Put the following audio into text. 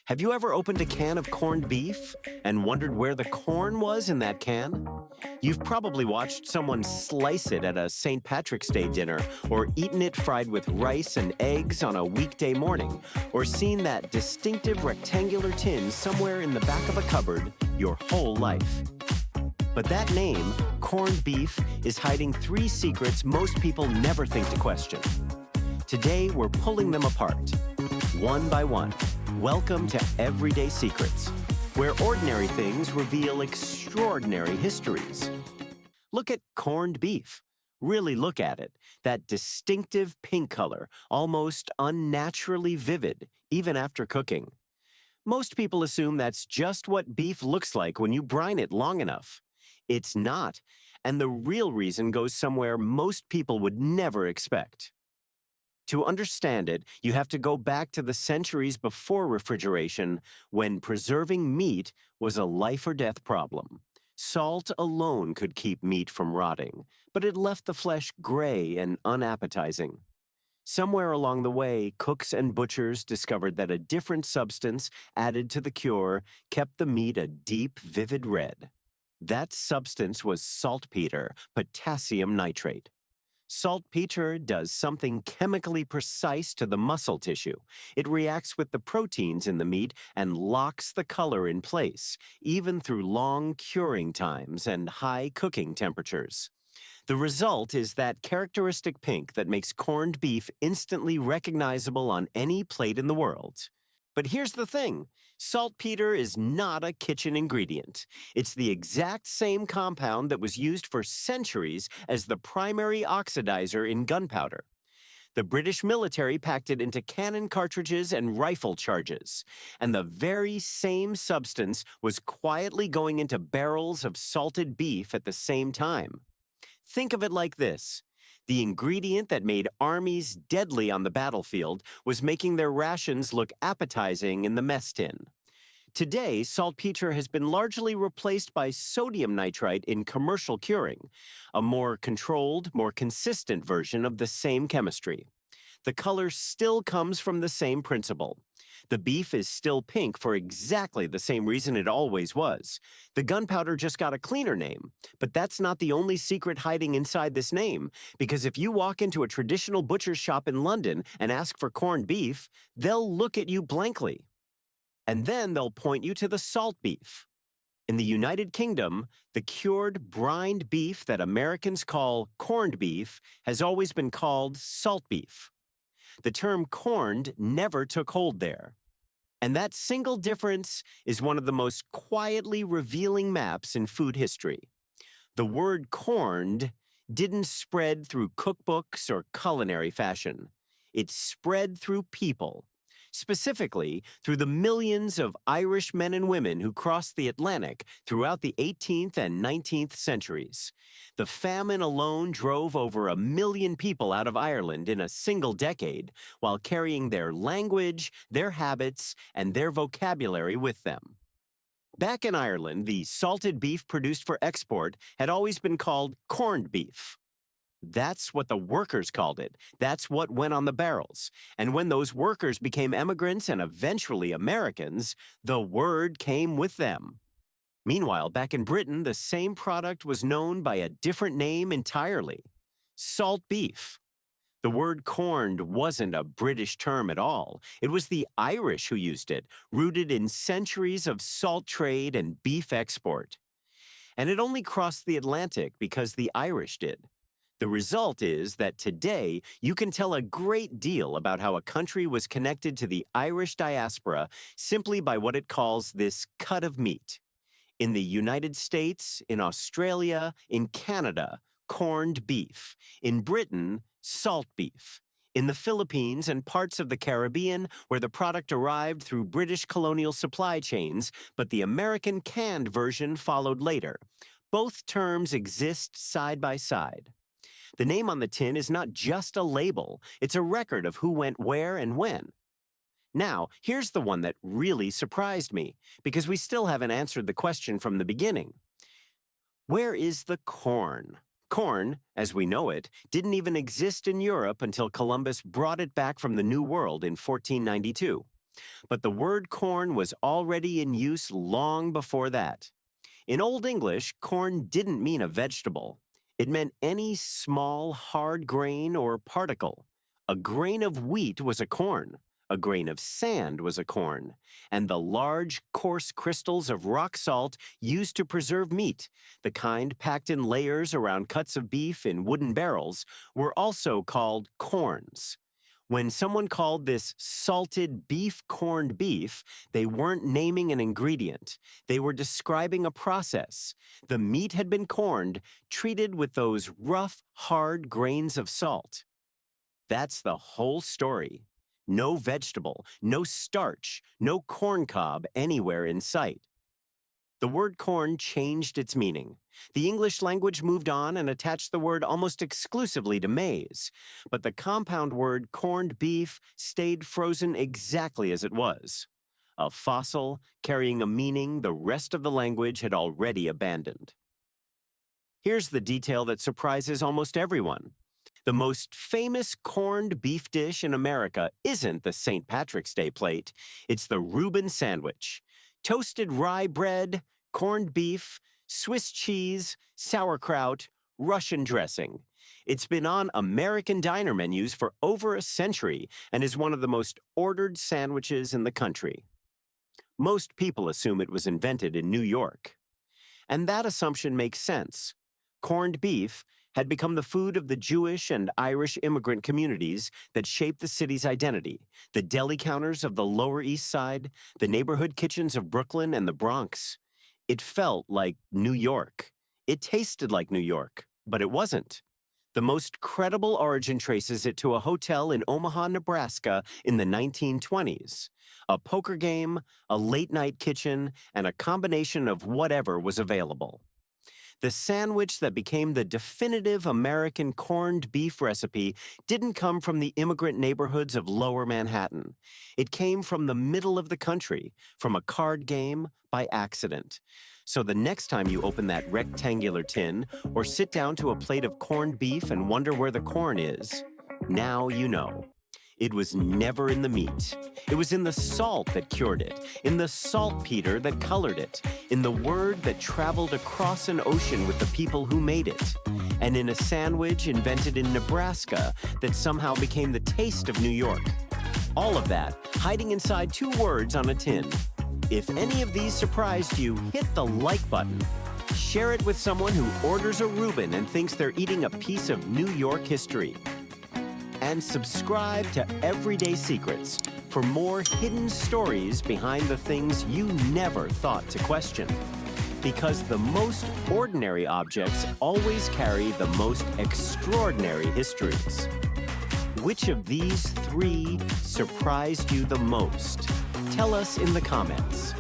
Have you ever opened a can of corned beef and wondered where the corn was in that can? You've probably watched someone slice it at a St. Patrick's Day dinner, or eaten it fried with rice and eggs on a weekday morning, or seen that distinctive rectangular tin somewhere in the back of a cupboard your whole life. But that name, corned beef, is hiding three secrets most people never think to question. Today, we're pulling them apart, one by one. Welcome to Everyday Secrets, where ordinary things reveal extraordinary histories. Look at corned beef. Really look at it. That distinctive pink color, almost unnaturally vivid, even after cooking. Most people assume that's just what beef looks like when you brine it long enough. It's not, and the real reason goes somewhere most people would never expect. To understand it, you have to go back to the centuries before refrigeration, when preserving meat was a life-or-death problem. Salt alone could keep meat from rotting, but it left the flesh gray and unappetizing. Somewhere along the way, cooks and butchers discovered that a different substance added to the cure kept the meat a deep, vivid red. That substance was saltpetre, potassium nitrate. Saltpetre does something chemically precise to the muscle tissue. It reacts with the proteins in the meat and locks the color in place, even through long curing times and high cooking temperatures. The result is that characteristic pink that makes corned beef instantly recognizable on any plate in the world. But here's the thing. Saltpetre is not a kitchen ingredient. It's the exact same compound that was used for centuries as the primary oxidizer in gunpowder. The British military packed it into cannon cartridges and rifle charges, and the very same substance was quietly going into barrels of salted beef at the same time. Think of it like this. The ingredient that made armies deadly on the battlefield was making their rations look appetizing in the mess tin. Today, saltpetre has been largely replaced by sodium nitrite in commercial curing, a more controlled, more consistent version of the same chemistry. The color still comes from the same principle. The beef is still pink for exactly the same reason it always was. The gunpowder just got a cleaner name. But that's not the only secret hiding inside this name, because if you walk into a traditional butcher's shop in London and ask for corned beef, they'll look at you blankly. And then they'll point you to the salt beef. In the United Kingdom, the cured, brined beef that Americans call corned beef has always been called salt beef. The term corned never took hold there. And that single difference is one of the most quietly revealing maps in food history. The word corned didn't spread through cookbooks or culinary fashion. It spread through people. Specifically, through the millions of Irish men and women who crossed the Atlantic throughout the 18th and 19th centuries. The famine alone drove over 1 million people out of Ireland in a single decade, while carrying their language, their habits, and their vocabulary with them. Back in Ireland, the salted beef produced for export had always been called corned beef. That's what the workers called it. That's what went on the barrels. And when those workers became emigrants and eventually Americans, the word came with them. Meanwhile, back in Britain, the same product was known by a different name entirely: salt beef. The word corned wasn't a British term at all. It was the Irish who used it, rooted in centuries of salt trade and beef export. And it only crossed the Atlantic because the Irish did. The result is that today, you can tell a great deal about how a country was connected to the Irish diaspora simply by what it calls this cut of meat. In the United States, in Australia, in Canada, corned beef. In Britain, salt beef. In the Philippines and parts of the Caribbean, where the product arrived through British colonial supply chains, but the American canned version followed later. Both terms exist side by side. The name on the tin is not just a label, it's a record of who went where and when. Now, here's the one that really surprised me, because we still haven't answered the question from the beginning. Where is the corn? Corn, as we know it, didn't even exist in Europe until Columbus brought it back from the New World in 1492. But the word corn was already in use long before that. In Old English, corn didn't mean a vegetable. It meant any small, hard grain or particle. A grain of wheat was a corn. A grain of sand was a corn. And the large, coarse crystals of rock salt used to preserve meat, the kind packed in layers around cuts of beef in wooden barrels, were also called corns. When someone called this salted beef corned beef, they weren't naming an ingredient. They were describing a process. The meat had been corned, treated with those rough, hard grains of salt. That's the whole story. No vegetable, no starch, no corn cob anywhere in sight. The word corn changed its meaning. The English language moved on and attached the word almost exclusively to maize, but the compound word corned beef stayed frozen exactly as it was. A fossil carrying a meaning the rest of the language had already abandoned. Here's the detail that surprises almost everyone. The most famous corned beef dish in America isn't the St. Patrick's Day plate, it's the Reuben sandwich. Toasted rye bread, corned beef, Swiss cheese, sauerkraut, Russian dressing. It's been on American diner menus for over a century and is one of the most ordered sandwiches in the country. Most people assume it was invented in New York. And that assumption makes sense. Corned beef had become the food of the Jewish and Irish immigrant communities that shaped the city's identity, the deli counters of the Lower East Side, the neighborhood kitchens of Brooklyn and the Bronx. It felt like New York. It tasted like New York, but it wasn't. The most credible origin traces it to a hotel in Omaha, Nebraska in the 1920s. A poker game, a late-night kitchen, and a combination of whatever was available. The sandwich that became the definitive American corned beef recipe didn't come from the immigrant neighborhoods of Lower Manhattan. It came from the middle of the country, from a card game by accident. So the next time you open that rectangular tin or sit down to a plate of corned beef and wonder where the corn is, now you know. It was never in the meat. It was in the salt that cured it, in the saltpetre that colored it, in the word that traveled across an ocean with the people who made it, and in a sandwich invented in Nebraska that somehow became the taste of New York. All of that hiding inside two words on a tin. If any of these surprised you, hit the like button. Share it with someone who orders a Reuben and thinks they're eating a piece of New York history. And subscribe to Everyday Secrets for more hidden stories behind the things you never thought to question. Because the most ordinary objects always carry the most extraordinary histories. Which of these three surprised you the most? Tell us in the comments.